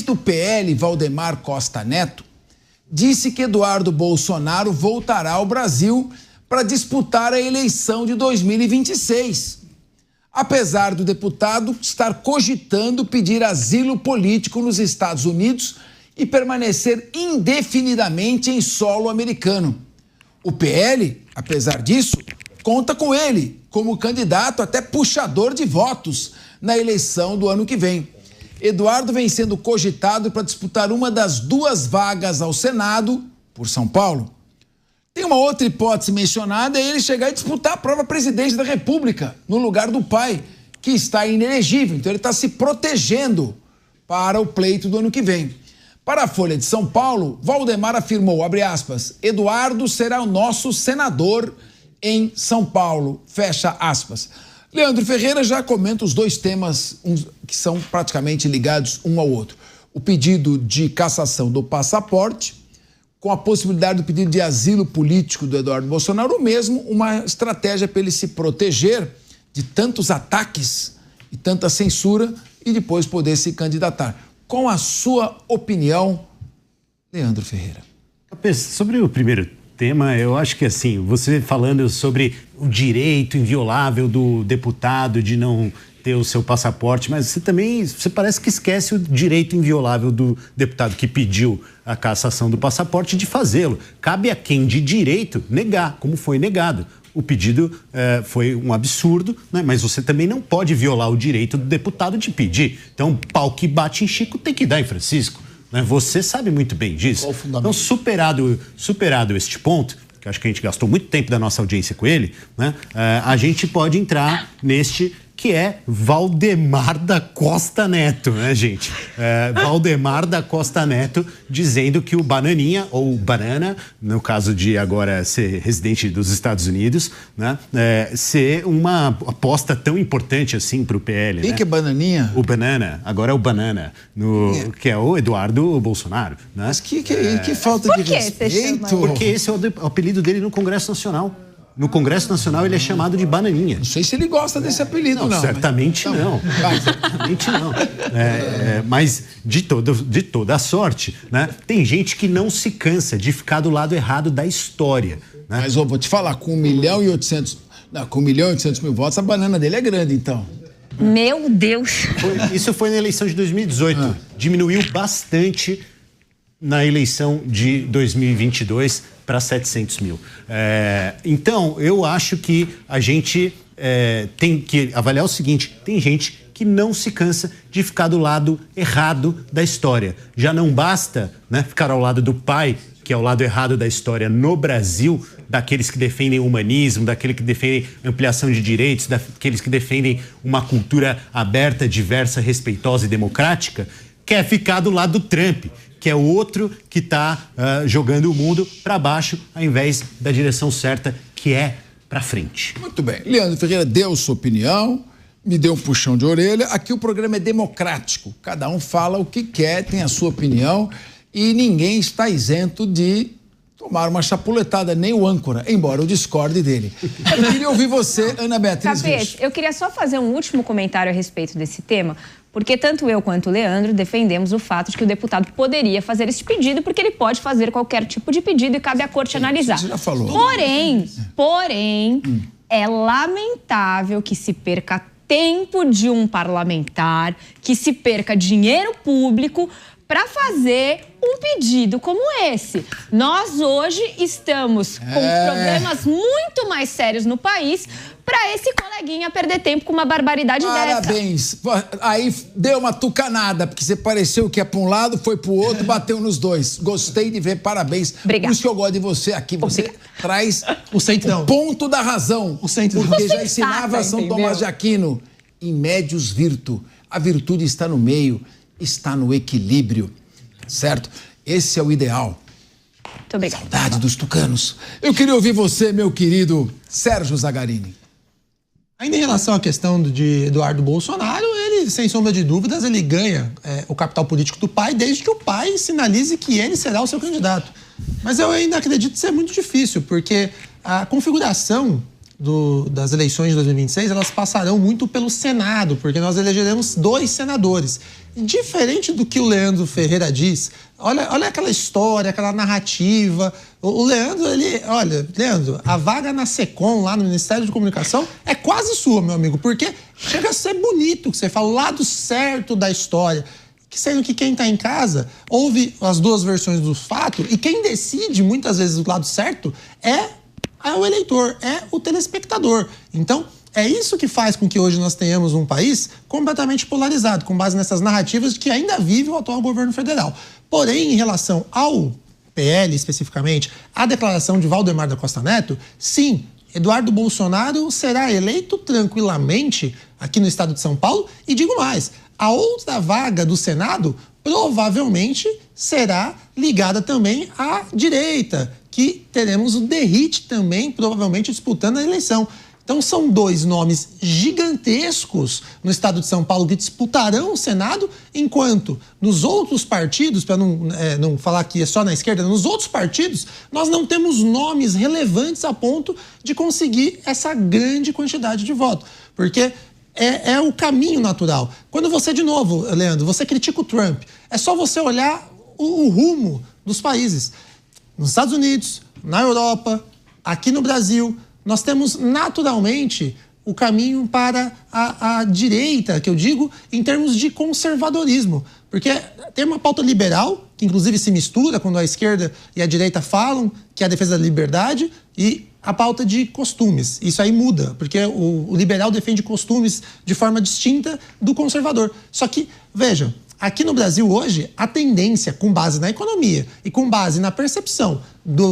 do PL, Valdemar Costa Neto, disse que Eduardo Bolsonaro voltará ao Brasil para disputar a eleição de 2026. Apesar do deputado estar cogitando pedir asilo político nos Estados Unidos e permanecer indefinidamente em solo americano. O PL, apesar disso, conta com ele como candidato até puxador de votos na eleição do ano que vem. Eduardo vem sendo cogitado para disputar uma das 2 vagas ao Senado por São Paulo. Tem uma outra hipótese mencionada, é ele chegar e disputar a própria presidência da República, no lugar do pai, que está inelegível. Então ele está se protegendo para o pleito do ano que vem. Para a Folha de São Paulo, Valdemar afirmou, abre aspas, Eduardo será o nosso senador em São Paulo, fecha aspas. Leandro Ferreira já comenta os 2 temas que são praticamente ligados um ao outro. O pedido de cassação do passaporte, com a possibilidade do pedido de asilo político do Eduardo Bolsonaro, ou mesmo uma estratégia para ele se proteger de tantos ataques e tanta censura e depois poder se candidatar. Com a sua opinião, Leandro Ferreira. Sobre o primeiro tema, eu acho que assim, você falando sobre o direito inviolável do deputado de não ter o seu passaporte, mas você parece que esquece o direito inviolável do deputado que pediu a cassação do passaporte de fazê-lo. Cabe a quem de direito negar, como foi negado. O pedido foi um absurdo, né? Mas você também não pode violar o direito do deputado de pedir. Então, pau que bate em Chico tem que dar em Francisco. Né? Você sabe muito bem disso. Então, superado este ponto, que acho que a gente gastou muito tempo da nossa audiência com ele, né? A gente pode entrar neste que é Valdemar da Costa Neto, né, gente? Valdemar da Costa Neto dizendo que o Bananinha, ou Banana, no caso de agora ser residente dos Estados Unidos, né, ser uma aposta tão importante assim para o PL. Quem né? que é Bananinha? O Banana, agora é o Banana, que é o Eduardo Bolsonaro. Né? Mas que falta de respeito. Porque esse é o apelido dele no Congresso Nacional. No Congresso Nacional ele é chamado de Bananinha. Não sei se ele gosta desse apelido, não. Certamente mas... não. Certamente não. Mas de toda a sorte, né? Tem gente que não se cansa de ficar do lado errado da história. Né? Mas vou te falar, com 1.800.000 votos, a banana dele é grande, então. Meu Deus! Isso foi na eleição de 2018. Diminuiu bastante na eleição de 2022 para 700 mil. Então, eu acho que a gente tem que avaliar o seguinte, tem gente que não se cansa de ficar do lado errado da história. Já não basta, né, ficar ao lado do pai, que é o lado errado da história no Brasil, daqueles que defendem o humanismo, daqueles que defendem ampliação de direitos, daqueles que defendem uma cultura aberta, diversa, respeitosa e democrática, quer ficar do lado do Trump, que é o outro que está jogando o mundo para baixo, ao invés da direção certa, que é para frente. Muito bem. Leandro Ferreira deu sua opinião, me deu um puxão de orelha. Aqui o programa é democrático. Cada um fala o que quer, tem a sua opinião e ninguém está isento de tomar uma chapuletada, nem o âncora, embora eu discorde dele. Eu queria ouvir você, Ana Beatriz. Capês, eu queria só fazer um último comentário a respeito desse tema, porque tanto eu quanto o Leandro defendemos o fato de que o deputado poderia fazer esse pedido, porque ele pode fazer qualquer tipo de pedido e cabe à corte analisar. Você já falou. Porém, é lamentável que se perca tempo de um parlamentar, que se perca dinheiro público para fazer um pedido como esse. Nós hoje estamos com problemas muito mais sérios no país para esse coleguinha perder tempo com uma barbaridade dessa. Parabéns. Aí deu uma tucanada, porque você pareceu que ia para um lado, foi para o outro, bateu nos dois. Gostei de ver, parabéns. Obrigada. Por isso que eu gosto de você aqui. Você traz o ponto da razão. Porque já ensinava São Tomás de Aquino. In medius virtu. A virtude está no meio, está no equilíbrio. Certo? Esse é o ideal. Muito obrigada. Saudade dos tucanos. Eu queria ouvir você, meu querido Sérgio Zagarini. Ainda em relação à questão de Eduardo Bolsonaro, ele, sem sombra de dúvidas, ele ganha o capital político do pai, desde que o pai sinalize que ele será o seu candidato. Mas eu ainda acredito ser muito difícil, porque a configuração das eleições de 2026, elas passarão muito pelo Senado, porque nós elegeremos 2 senadores. Diferente do que o Leandro Ferreira diz, olha aquela história, aquela narrativa. O Leandro, Leandro, a vaga na SECOM, lá no Ministério de Comunicação, é quase sua, meu amigo, porque chega a ser bonito que você fala o lado certo da história. Sendo que quem está em casa ouve as 2 versões do fato e quem decide, muitas vezes, o lado certo é o eleitor, é o telespectador. Então, é isso que faz com que hoje nós tenhamos um país completamente polarizado, com base nessas narrativas de que ainda vive o atual governo federal. Porém, em relação ao PL, especificamente, a declaração de Valdemar da Costa Neto, sim, Eduardo Bolsonaro será eleito tranquilamente aqui no estado de São Paulo. E digo mais, a outra vaga do Senado provavelmente será ligada também à direita, que teremos o Derrite também provavelmente disputando a eleição. Então são 2 nomes gigantescos no estado de São Paulo que disputarão o Senado, enquanto nos outros partidos, para não falar que é só na esquerda, nos outros partidos nós não temos nomes relevantes a ponto de conseguir essa grande quantidade de votos. Porque é o caminho natural. Quando você, de novo, Leandro, você critica o Trump, é só você olhar o rumo dos países. Nos Estados Unidos, na Europa, aqui no Brasil, nós temos naturalmente o caminho para a direita, que eu digo, em termos de conservadorismo. Porque tem uma pauta liberal, que inclusive se mistura quando a esquerda e a direita falam, que é a defesa da liberdade, e a pauta de costumes. Isso aí muda, porque o liberal defende costumes de forma distinta do conservador. Só que, vejam, aqui no Brasil hoje, a tendência, com base na economia e com base na percepção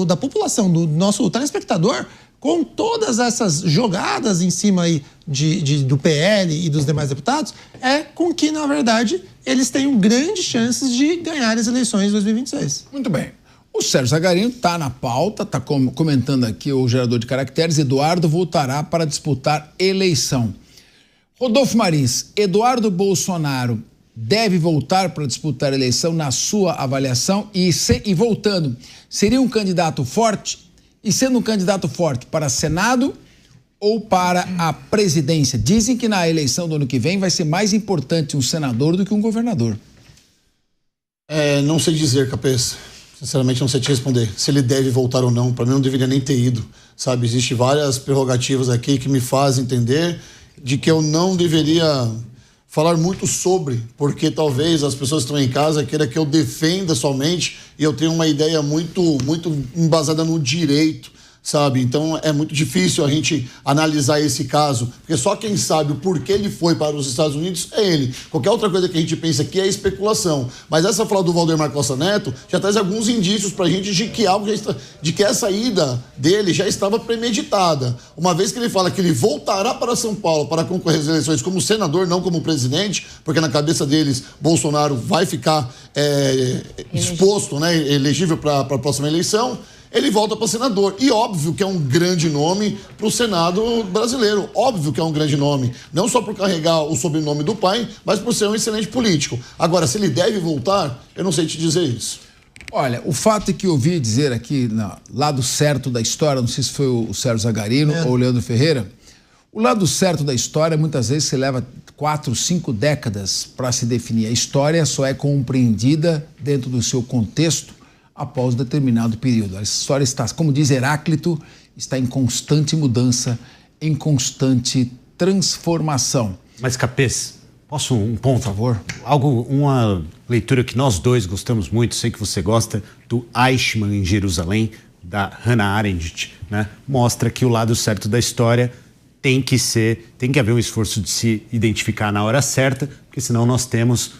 da população, do nosso telespectador, com todas essas jogadas em cima aí do PL e dos demais deputados, é com que, na verdade, eles tenham grandes chances de ganhar as eleições de 2026. Muito bem. O Sérgio Zagarino está na pauta, está comentando aqui o gerador de caracteres. Eduardo voltará para disputar eleição. Rodolfo Marins, Eduardo Bolsonaro deve voltar para disputar eleição na sua avaliação? E voltando, seria um candidato forte? E sendo um candidato forte para Senado ou para a presidência? Dizem que na eleição do ano que vem vai ser mais importante um senador do que um governador. Não sei dizer, Capês. Sinceramente, não sei te responder. Se ele deve voltar ou não, para mim não deveria nem ter ido, sabe? Existem várias prerrogativas aqui que me fazem entender de que eu não deveria falar muito sobre, porque talvez as pessoas que estão em casa queiram que eu defenda somente e eu tenho uma ideia muito embasada no direito, sabe? Então é muito difícil a gente analisar esse caso, porque só quem sabe o porquê ele foi para os Estados Unidos é ele. Qualquer outra coisa que a gente pensa aqui é especulação. Mas essa fala do Valdemar Costa Neto já traz alguns indícios pra gente de que essa ida dele já estava premeditada. Uma vez que ele fala que ele voltará para São Paulo para concorrer às eleições como senador, não como presidente, porque na cabeça deles Bolsonaro vai ficar disposto, né, elegível para a próxima eleição. Ele volta para senador. E óbvio que é um grande nome para o Senado brasileiro. Óbvio que é um grande nome. Não só por carregar o sobrenome do pai, mas por ser um excelente político. Agora, se ele deve voltar, eu não sei te dizer isso. Olha, o fato é que eu ouvi dizer aqui, no lado certo da história, não sei se foi o Sérgio Zagarino ou o Leandro Ferreira, o lado certo da história, muitas vezes, se leva 4, 5 décadas para se definir. A história só é compreendida dentro do seu contexto após um determinado período. A história está, como diz Heráclito, está em constante mudança, em constante transformação. Mas, Capês, posso um ponto? Por favor. Uma leitura que nós dois gostamos muito, sei que você gosta, do Eichmann em Jerusalém, da Hannah Arendt, né? Mostra que o lado certo da história tem que haver um esforço de se identificar na hora certa, porque senão nós temos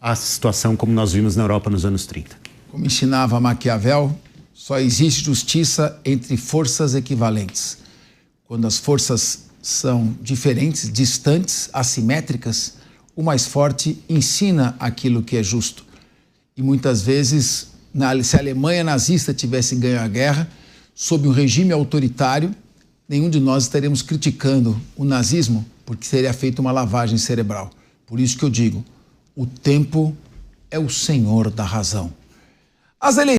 a situação como nós vimos na Europa nos anos 30. Como ensinava Maquiavel, só existe justiça entre forças equivalentes. Quando as forças são diferentes, distantes, assimétricas, o mais forte ensina aquilo que é justo. E muitas vezes, se a Alemanha nazista tivesse ganho a guerra, sob um regime autoritário, nenhum de nós estaríamos criticando o nazismo, porque seria feita uma lavagem cerebral. Por isso que eu digo, o tempo é o senhor da razão. As eleições